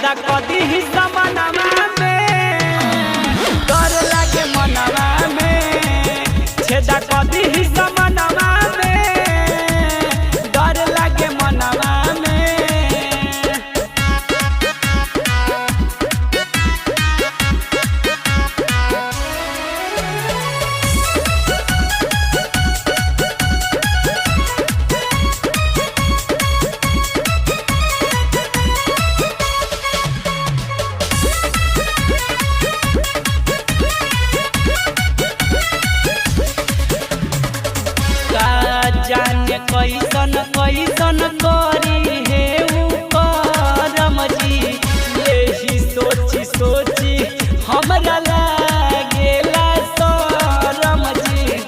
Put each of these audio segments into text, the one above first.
छेदा कदी ही समनवा में डर लागे मनवा में छेदा कदी ही समनवा में डर लागे मनवा में। जाने कैसन कैसन करी हे करम जी यही सोची सोची हमरा लागेला शरम जी।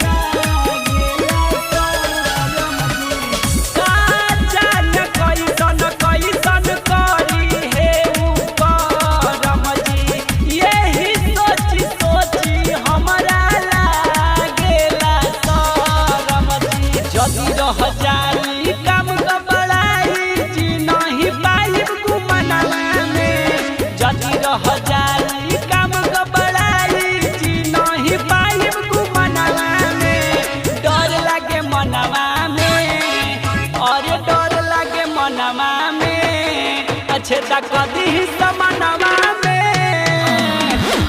जाने कैसन कैसन करी हे करम जी यही सोची सोची हमरा लागेला शरम जी। जदी रह जाई काम गबड़ाई जी नहीं पाइब गुमनवा में जदी रह जाई काम गबड़ाई जी नहीं पाइब गुमनवा में डर लागे मनवा में और डर लागे मनवा में छेदा कदी ही समनवा में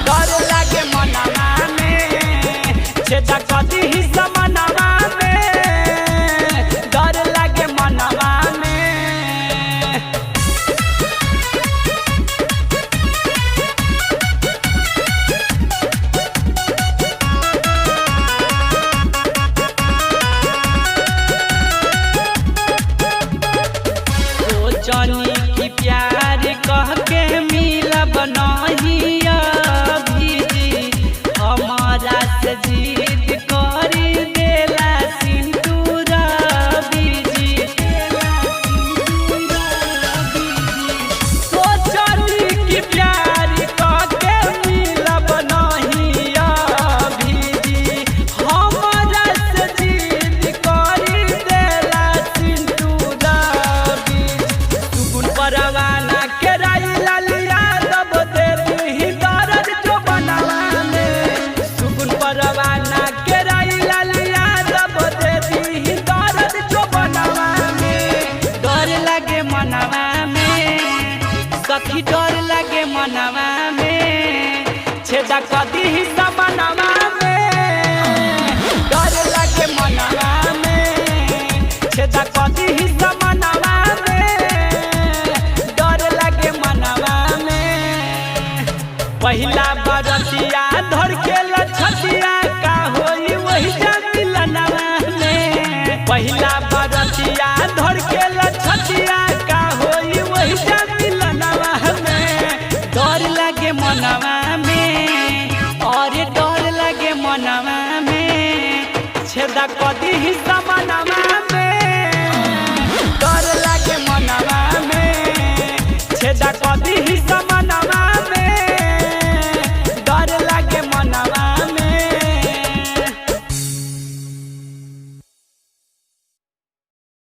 डर लागे मनवा में छेदा कदी ही समनवा में डर लागे मनवा में। सोचनी की प्यार कह के मिलब नहीं अभी जी हमारा से जीत करी देला सिंदूरा बीजी। सोचनी की प्यार कह के मिलब नहीं अभी जी हमारा से जीत करी देला सिंदूरा बीजी। सुगुन परवाना के राई लालिया दब देती ही दर्द जो बनवा में सुगुन परवाना के राई लालिया दब देती ही दर्द जो बनवा में डर लागे मनवा में सखी डर लागे मनवा में छेदा कदी ही समनवा में डर लागे मनवा में छेदा कदी ही समनवा में डर लागे मनवा में। पहिला बरतिया धर के लछतिया का होई वही जा मिलनवा में पहिला बरतिया धर के लछतिया का होई वही जा मिलनवा में डर लागे मनवा में और डर लागे मनवा में छेदा कदी ही